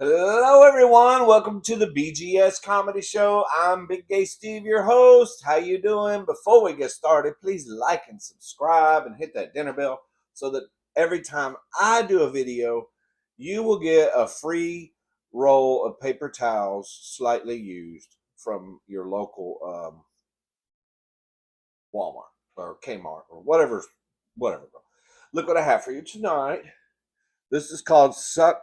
Hello, everyone. Welcome to the BGS Comedy Show. I'm Big Gay Steve, your host. How you doing? Before we get started, please like and subscribe and hit that dinner bell so that every time I do a video, you will get a free roll of paper towels, slightly used, from your local Walmart or Kmart or whatever. Look what I have for you tonight. This is called Sorry,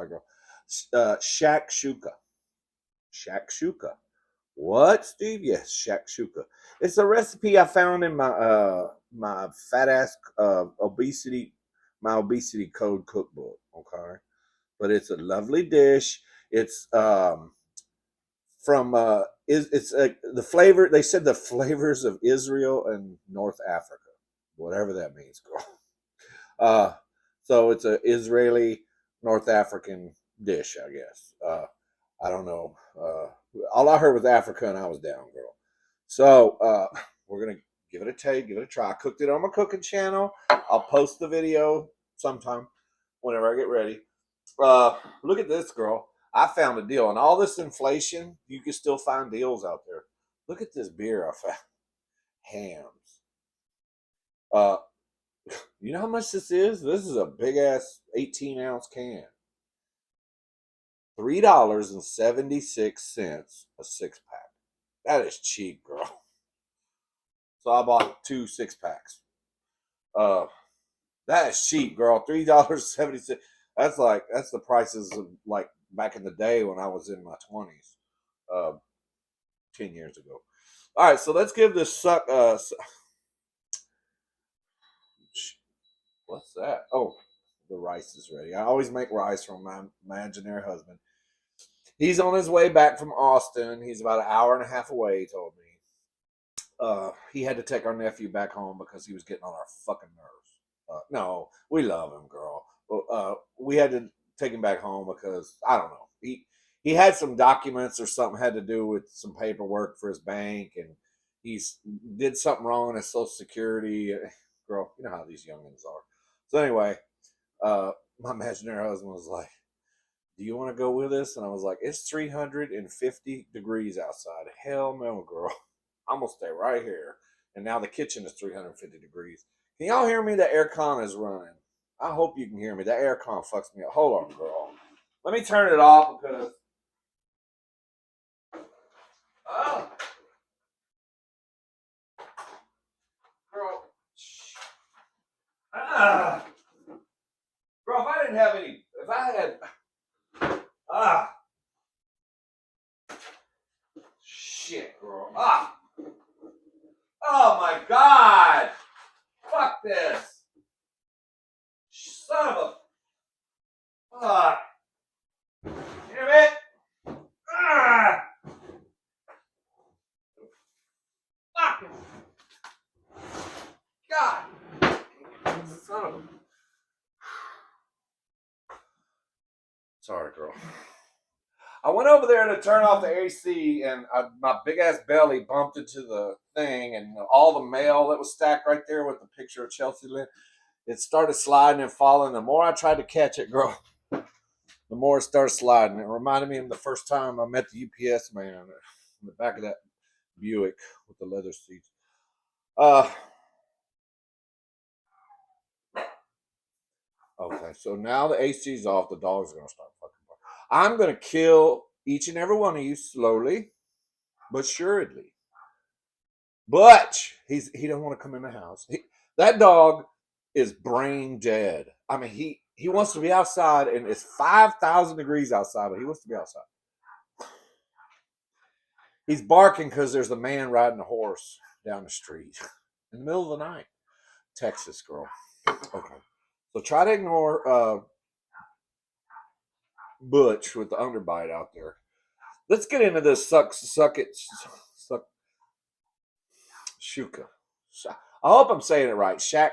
girl. Shakshuka. Shakshuka. What, Steve? Yes, shakshuka. It's a recipe I found in my fat ass obesity code cookbook. Okay, but it's a lovely dish. It's from it's the flavor. They said the flavors of Israel and North Africa, whatever that means, girl. Uh, so it's a Israeli North African dish, I guess. I don't know. All I heard was Africa, and I was down, girl. So we're gonna give it a take, give it a try. I cooked it on my cooking channel. I'll post the video sometime whenever I get ready. Look at this, girl. I found a deal, and all this inflation, you can still find deals out there. Look at this beer I found. Hams. Uh, you know how much this is? This is a big ass 18-ounce can. $3.76 a 6-pack. That is cheap, girl. So I bought 2 6-packs. Uh, that is cheap, girl. $3.76. That's the prices of like back in the day when I was in my 20s, 10 years ago. All right, so let's give this what's that? Oh, the rice is ready. I always make rice from my imaginary husband. He's on his way back from Austin. He's about an hour and a half away, he told me. He had to take our nephew back home because he was getting on our fucking nerves. No, we love him, girl. We had to take him back home because I don't know. He had some documents or something had to do with some paperwork for his bank, and he's did something wrong in his Social Security. Girl, you know how these youngins are. So anyway, my imaginary husband was like, "Do you want to go with us?" And I was like, "It's 350 degrees outside. Hell no, girl. I'm gonna stay right here." And now the kitchen is 350 degrees. Can y'all hear me? The aircon is running. I hope you can hear me. That aircon fucks me up. Hold on, girl. Let me turn it off because. Oh, girl. Ah, girl, if I didn't have any, if I had, ah, shit, girl. Ah, oh my god. Fuck this. Son of a, fuck. Damn it. Ah, fucking god. Son of a. Sorry, girl. I went over there to turn off the AC, and my big ass belly bumped into the thing, and all the mail that was stacked right there with the picture of Chelsea Lynn, it started sliding and falling. The more I tried to catch it, girl, the more it started sliding. It reminded me of the first time I met the UPS man in the back of that Buick with the leather seats. Uh, okay, so now the AC's off. The dog's gonna start fucking. I'm gonna kill each and every one of you slowly but surely. But he don't want to come in the house. That dog is brain dead. I mean, he wants to be outside, and it's 5,000 degrees outside, but he wants to be outside. He's barking because there's a man riding a horse down the street in the middle of the night. Texas girl. Okay, so try to ignore Butch with the underbite out there. Let's get into this suck shuka. I hope I'm saying it right. Shuka.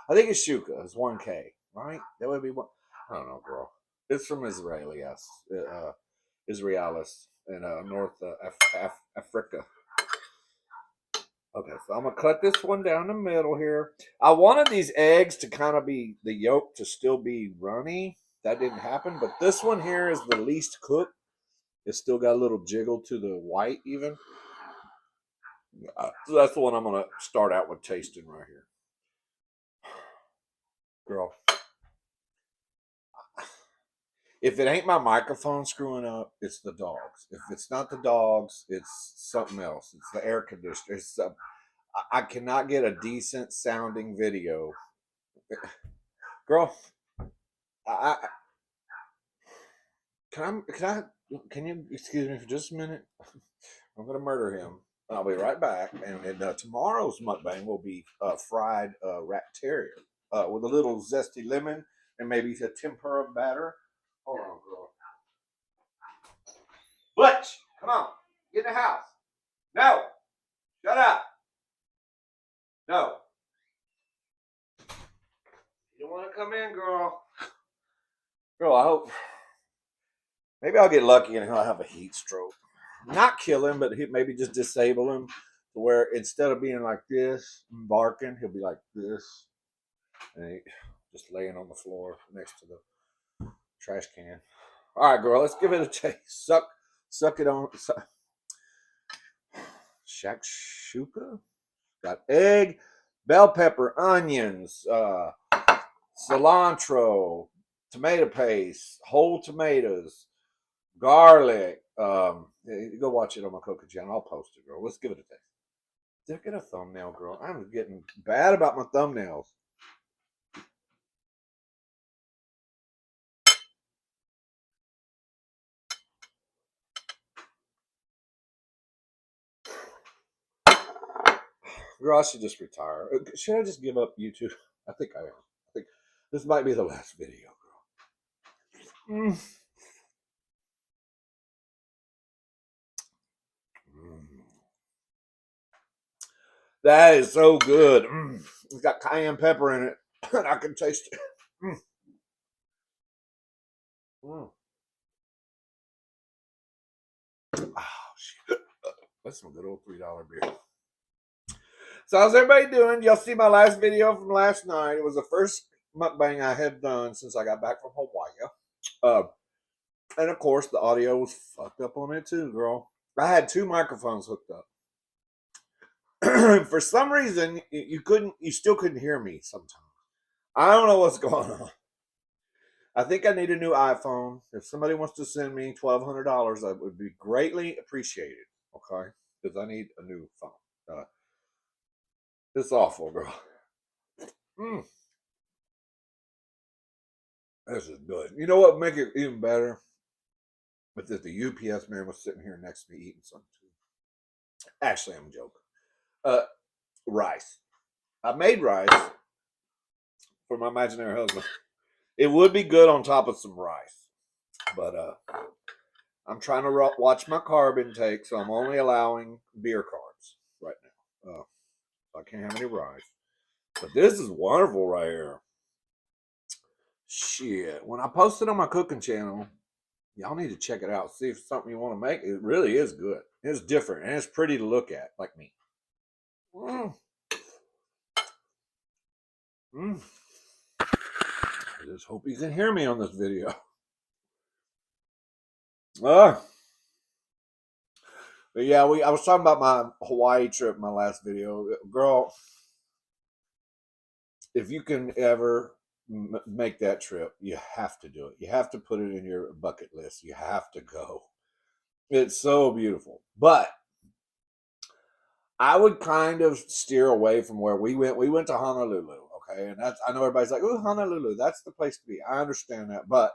I think it's Shuka. It's 1K, right? That would be one. I don't know, girl. It's from Israelis in North Africa. Okay, so I'm gonna cut this one down the middle here. I wanted these eggs to kind of be the yolk to still be runny. That didn't happen, but this one here is the least cooked. It's still got a little jiggle to the white, even. So that's the one I'm gonna start out with tasting right here, girl. If it ain't my microphone screwing up, it's the dogs. If it's not the dogs, it's something else. It's the air conditioner. I cannot get a decent sounding video, girl. I can you excuse me for just a minute? I'm gonna murder him. I'll be right back. And tomorrow's mukbang will be fried rat terrier with a little zesty lemon and maybe a tempura batter. Hold on, girl. Butch, come on, get in the house. No, shut up. No, you don't want to come in, girl. Girl, I hope maybe I'll get lucky and he'll have a heat stroke. Not kill him, but maybe just disable him to where instead of being like this and barking, he'll be like this, and just laying on the floor next to the trash can. All right, girl, let's give it a taste. Suck it on. Shakshuka got egg, bell pepper, onions, cilantro, tomato paste, whole tomatoes, garlic. Go watch it on my cooking channel. I'll post it, girl. Let's give it a taste. Look at a thumbnail, girl. I'm getting bad about my thumbnails. Girl, I should just retire. Should I just give up YouTube? I think I am. I think this might be the last video, girl. Mm. Mm. That is so good. Mm. It's got cayenne pepper in it, and I can taste it. Mm. Mm. Oh, shit. That's some good old $3 beer. So how's everybody doing? Y'all see my last video from last night? It was the first mukbang I had done since I got back from Hawaii. Uh, and of course, the audio was fucked up on it too, girl. I had two microphones hooked up. For some reason, you still couldn't hear me sometimes. I don't know what's going on. I think I need a new iPhone. If somebody wants to send me $1,200, that would be greatly appreciated. Okay, because I need a new phone. It's awful, girl. Mm, this is good. You know what? Make it even better. But that the UPS man was sitting here next to me eating something too. Actually, I'm joking. Uh, rice. I made rice for my imaginary husband. It would be good on top of some rice, but I'm trying to watch my carb intake, so I'm only allowing beer carbs right now. I can't have any rice. But this is wonderful right here. Shit. When I post it on my cooking channel, y'all need to check it out. See if it's something you want to make. It really is good. It's different and it's pretty to look at, like me. Mm. Mm. I just hope you can hear me on this video. But yeah, I was talking about my Hawaii trip in my last video. Girl, if you can ever make that trip, you have to do it. You have to put it in your bucket list. You have to go. It's so beautiful. But I would kind of steer away from where we went. We went to Honolulu, okay? And that's I know everybody's like, "Oh, Honolulu, that's the place to be." I understand that, but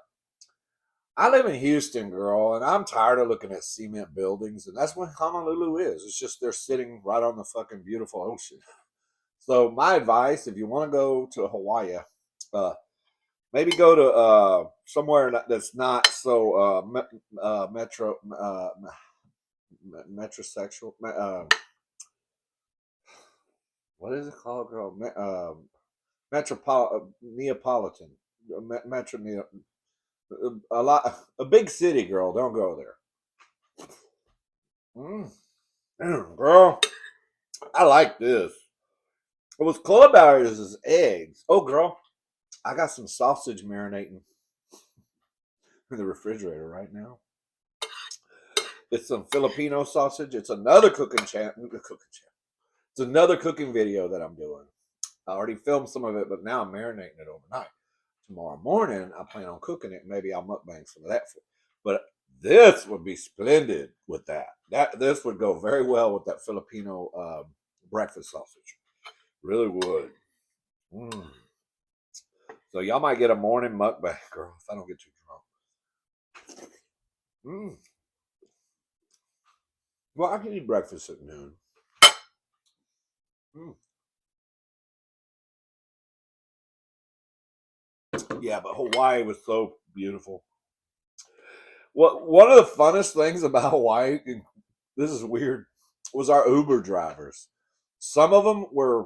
I live in Houston, girl, and I'm tired of looking at cement buildings, and that's what Honolulu is. It's just they're sitting right on the fucking beautiful ocean. So my advice, if you want to go to Hawaii, uh, maybe go to somewhere that's not so metrosexual. What is it called, girl? Neapolitan. Metro a big city, girl. Don't go there. Mm. Girl. I like this. What's cool about it is eggs. Oh, girl, I got some sausage marinating in the refrigerator right now. It's some Filipino sausage. It's another cooking channel. It's another cooking video that I'm doing. I already filmed some of it, but now I'm marinating it overnight. Tomorrow morning, I plan on cooking it. Maybe I'll mukbang some of that. But this would be splendid with that. This would go very well with that Filipino breakfast sausage. Really would. Mm. So y'all might get a morning mukbang, girl, if I don't get too drunk. Mm. Well, I can eat breakfast at noon. Mm. Yeah, but Hawaii was so beautiful. One of the funnest things about Hawaii, and this is weird, was our Uber drivers. Some of them were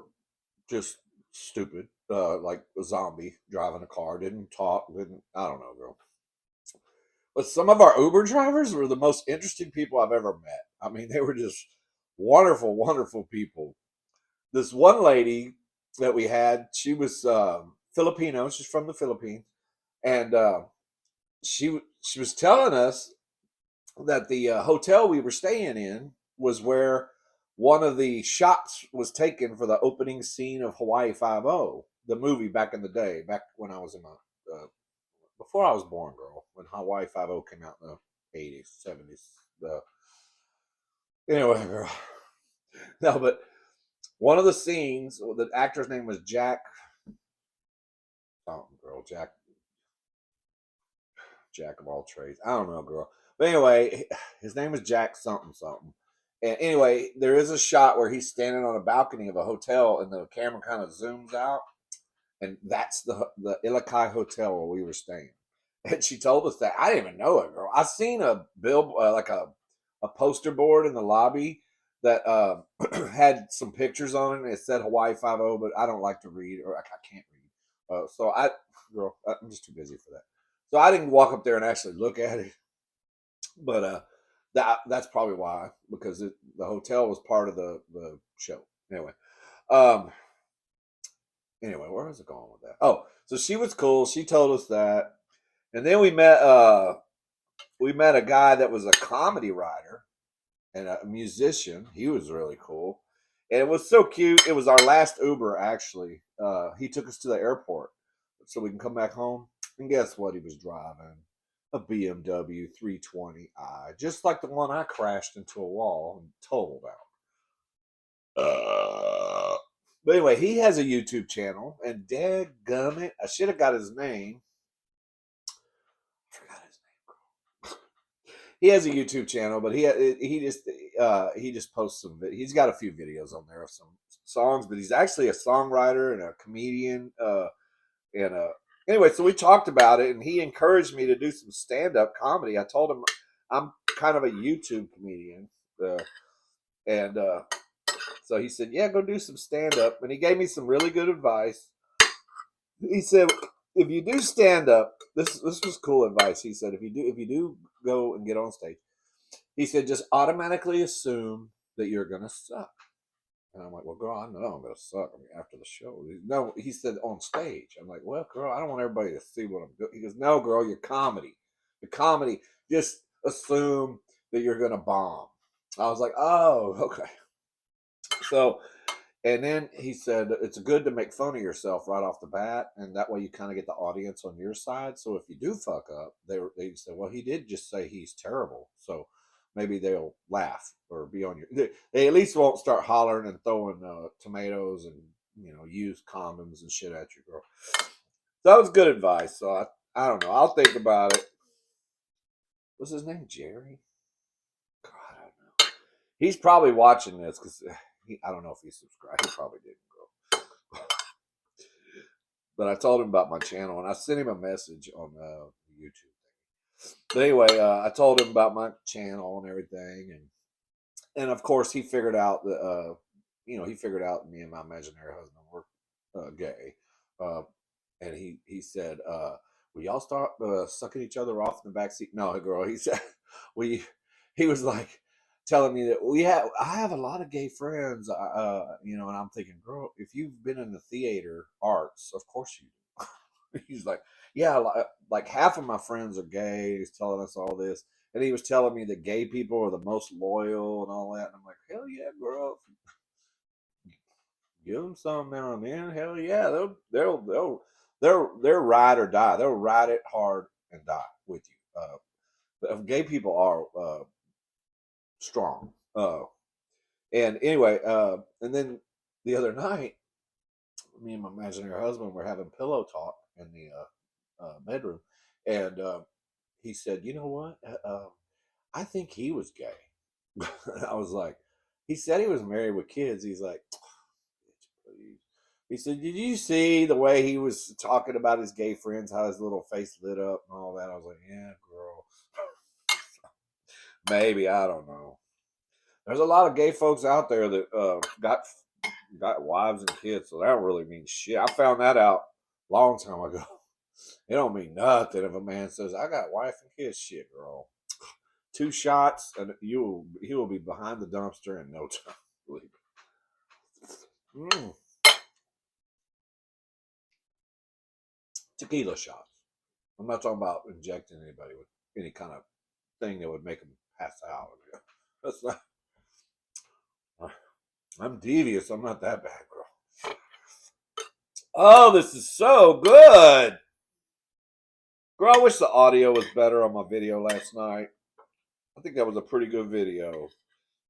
just stupid, like a zombie driving a car, didn't talk, didn't, I don't know, girl. But some of our Uber drivers were the most interesting people I've ever met. I mean, they were just wonderful, wonderful people. This one lady that we had, she was Filipino. She's from the Philippines, and she was telling us that the hotel we were staying in was where one of the shots was taken for the opening scene of Hawaii Five O, the movie back in the day, back when I was in my before I was born, girl, when Hawaii Five O came out in the 80s, 70s. Anyway, girl. No, but one of the scenes, the actor's name was Jack. Oh, girl, Jack of all trades. I don't know, girl. But anyway, his name is Jack something something. And anyway, there is a shot where he's standing on a balcony of a hotel, and the camera kind of zooms out, and that's the Ilakai Hotel where we were staying. And she told us that. I didn't even know it, girl. I seen a bill like a poster board in the lobby that had some pictures on it, and it said Hawaii 50, but I don't like to read, or I can't read. Girl, I'm just too busy for that. So I didn't walk up there and actually look at it, but that's probably why, because the hotel was part of the show. Um, anyway, where was it going with that? Oh, so she was cool. She told us that, and then we met a guy that was a comedy writer and a musician. He was really cool, and it was so cute. It was our last Uber actually. He took us to the airport so we can come back home. And guess what? He was driving a BMW 320i, just like the one I crashed into a wall and totaled out. But anyway, he has a YouTube channel, and dadgummit, I should have got his name. I forgot his name. He has a YouTube channel, but he just posts some. He's got a few videos on there of some songs, but he's actually a songwriter and a comedian. And anyway, so we talked about it, and he encouraged me to do some stand up comedy. I told him I'm kind of a YouTube comedian, and so he said, "Yeah, go do some stand up," and he gave me some really good advice. He said, "If you do stand up, this was cool advice." He said, if you do go and get on stage, he said, just automatically assume that you're gonna suck." And I'm like, "Well, girl, I know I'm gonna suck. I mean, after the show." No, he said on stage. I'm like, "Well, girl, I don't want everybody to see what I'm doing." He goes, "No, girl, your comedy, just assume that you're gonna bomb." I was like, "Oh, okay." So, and then he said it's good to make fun of yourself right off the bat, and that way you kind of get the audience on your side. So if you do fuck up, they said, "Well, he did just say he's terrible," so maybe they'll laugh or be on your. They at least won't start hollering and throwing tomatoes and use condoms and shit at you, girl. So that was good advice. So I don't know. I'll think about it. What's his name? Jerry? God, I don't know. He's probably watching this because I don't know if he subscribed. He probably didn't, girl. But I told him about my channel, and I sent him a message on YouTube. But anyway, I told him about my channel and everything, and of course he figured out that he figured out me and my imaginary husband were gay, uh, and he said, "Will y'all start sucking each other off in the back seat?" No, girl, he said we. He was like, telling me that I have a lot of gay friends, and I'm thinking, girl, if you've been in the theater arts, of course you do. He's like, yeah, like half of my friends are gay. He's telling us all this, and he was telling me that gay people are the most loyal and all that. And I'm like, hell yeah, girl, give them some now and then. Hell yeah, they'll ride or die. They'll ride it hard and die with you. But gay people are strong. And anyway, and then the other night, me and my imaginary husband were having pillow talk in the bedroom, and he said, "You know what? I think he was gay." I was like, he said he was married with kids. He's like, please. He said, "Did you see the way he was talking about his gay friends? How his little face lit up and all that?" I was like, "Yeah, girl, maybe I don't know." There's a lot of gay folks out there that got wives and kids, so that don't really mean shit. I found that out a long time ago. It don't mean nothing if a man says, "I got wife and kids." Shit, girl. 2 shots and he will be behind the dumpster in no time. Mm. Tequila shots. I'm not talking about injecting anybody with any kind of thing that would make them pass out. That's not. I'm devious. I'm not that bad, girl. Oh, this is so good. Girl, I wish the audio was better on my video last night. I think that was a pretty good video.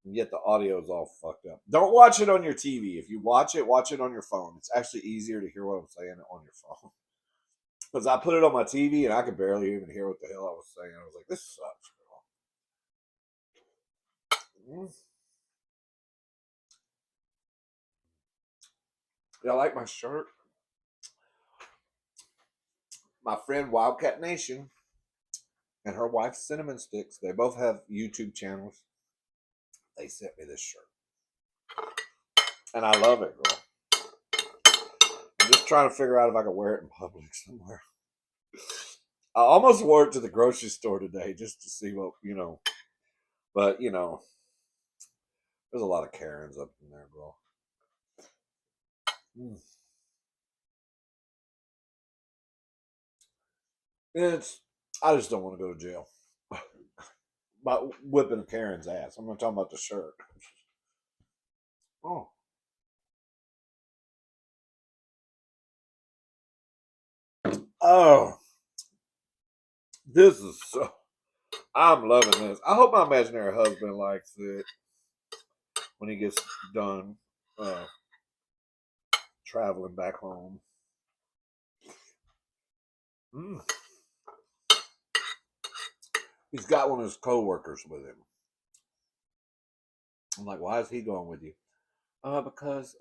And yet the audio is all fucked up. Don't watch it on your TV. If you watch it on your phone. It's actually easier to hear what I'm saying on your phone. Because I put it on my TV and I could barely even hear what the hell I was saying. I was like, this sucks, girl. Yeah, I like my shirt. My friend Wildcat Nation and her wife Cinnamon Sticks, they both have YouTube channels. They sent me this shirt. And I love it, girl. I'm just trying to figure out if I can wear it in public somewhere. I almost wore it to the grocery store today just to see what, But, there's a lot of Karens up in there, girl. Mm. I just don't want to go to jail. By whipping Karen's ass. I'm not talking about the shirt. Oh. Oh. This is so. I'm loving this. I hope my imaginary husband likes it when he gets done traveling back home. Mm. He's got one of his coworkers with him. I'm like, why is he going with you? Because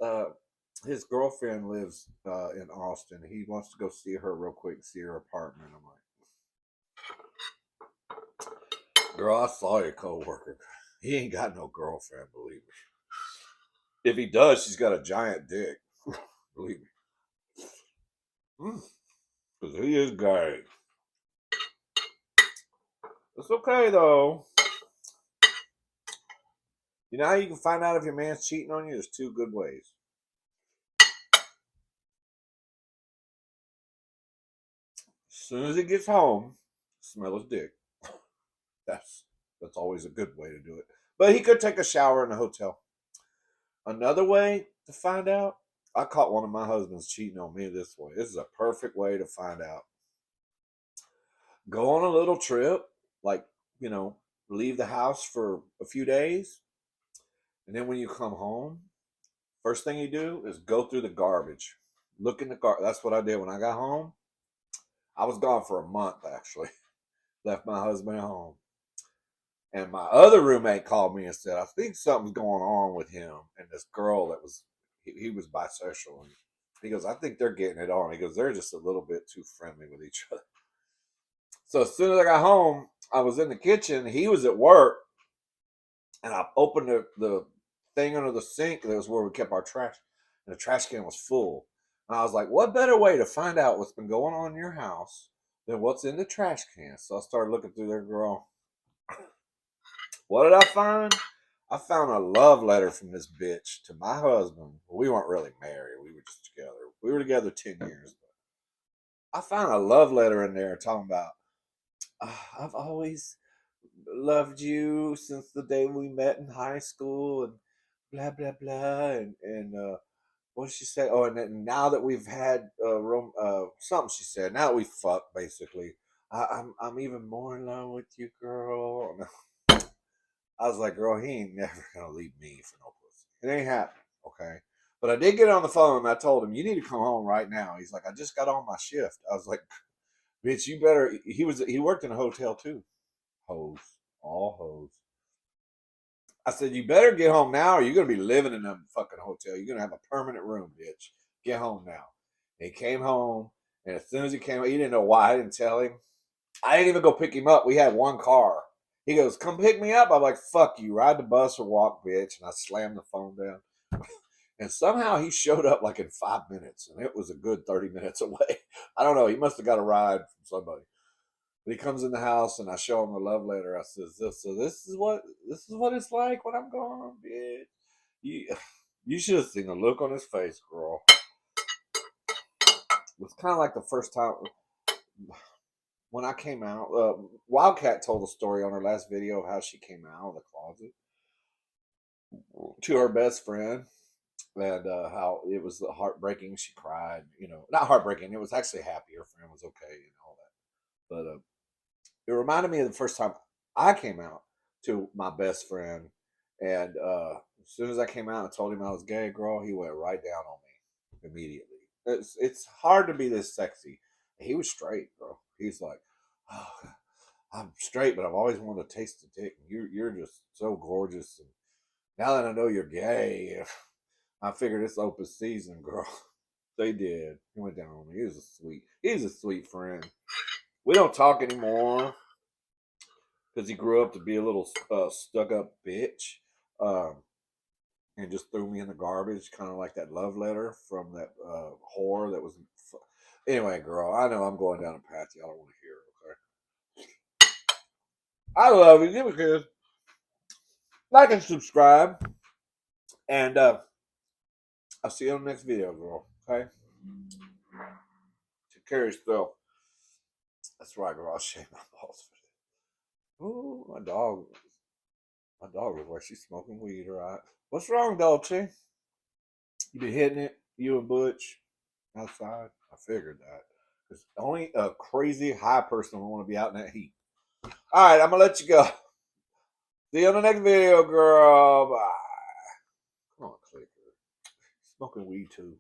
his girlfriend lives in Austin. He wants to go see her real quick, see her apartment. I'm like, girl, I saw your coworker. He ain't got no girlfriend, believe me. If he does, she's got a giant dick. Believe me. Because he is gay. It's okay, though. You know how you can find out if your man's cheating on you? There's 2 good ways. As soon as he gets home, smell his dick. That's always a good way to do it. But he could take a shower in a hotel. Another way to find out, I caught one of my husbands cheating on me this way. This is a perfect way to find out. Go on a little trip, like, leave the house for a few days. And then when you come home, first thing you do is go through the garbage. Look in the garbage. That's what I did when I got home. I was gone for a month, actually. Left my husband at home. And my other roommate called me and said, I think something's going on with him and this girl that he was bisexual. And he goes, I think they're getting it on. He goes, they're just a little bit too friendly with each other. So as soon as I got home, I was in the kitchen. He was at work. And I opened the thing under the sink. That was where we kept our trash. And the trash can was full. And I was like, what better way to find out what's been going on in your house than what's in the trash can? So I started looking through there, girl. What did I find? I found a love letter from this bitch to my husband. Well, we weren't really married. We were just together. We were together 10 years. But I found a love letter in there talking about, I've always loved you since the day we met in high school and blah, blah, blah. And what did she say? Oh, and then now that we've had something she said, now that we fucked, basically, I'm even more in love with you, girl. I was like, girl, he ain't never gonna leave me for no pussy. It ain't happening, okay? But I did get on the phone and I told him, you need to come home right now. He's like, I just got on my shift. I was like, bitch, you better. He worked in a hotel too. Hoes, all hoes. I said, you better get home now, or you're gonna be living in a fucking hotel. You're gonna have a permanent room, bitch. Get home now. And he came home, and as soon as he came, he didn't know why. I didn't tell him. I didn't even go pick him up. We had one car. He goes, come pick me up. I'm like, fuck you. Ride the bus or walk, bitch. And I slammed the phone down. And somehow he showed up like in 5 minutes, and it was a good 30 minutes away. I don't know. He must have got a ride from somebody. But he comes in the house, and I show him the love letter. I says, "So this is what it's like when I'm gone, bitch. You, you should have seen the look on his face, girl. It was kind of like the first time when I came out. Wildcat told a story on her last video of how she came out of the closet to her best friend, and how it was heartbreaking. She cried, not heartbreaking. It was actually happy. Her friend was okay and all that. But it reminded me of the first time I came out to my best friend, and as soon as I came out and told him I was gay, girl, he went right down on me immediately. It's hard to be this sexy. He was straight, bro. He's like, oh, I'm straight, but I've always wanted to taste the dick. You're just so gorgeous, and now that I know you're gay, I figured it's open season, girl. They did. He went down on me. He's a sweet friend. We don't talk anymore because he grew up to be a little stuck up bitch, um, and just threw me in the garbage, kind of like that love letter from that whore that was. Anyway, girl, I know I'm going down a path y'all don't want to hear. Okay, I love you. Give a kiss, like and subscribe, and I'll see you on the next video, girl. Okay, take care of yourself. That's right, girl. I'll shave my balls for this. Ooh, my dog. My dog looks like she's smoking weed, right? What's wrong, Dolce? You been hitting it, you and Butch, outside? I figured that. Because only a crazy high person would want to be out in that heat. All right, I'm going to let you go. See you on the next video, girl. Bye. Come on, clicker. Smoking weed, too.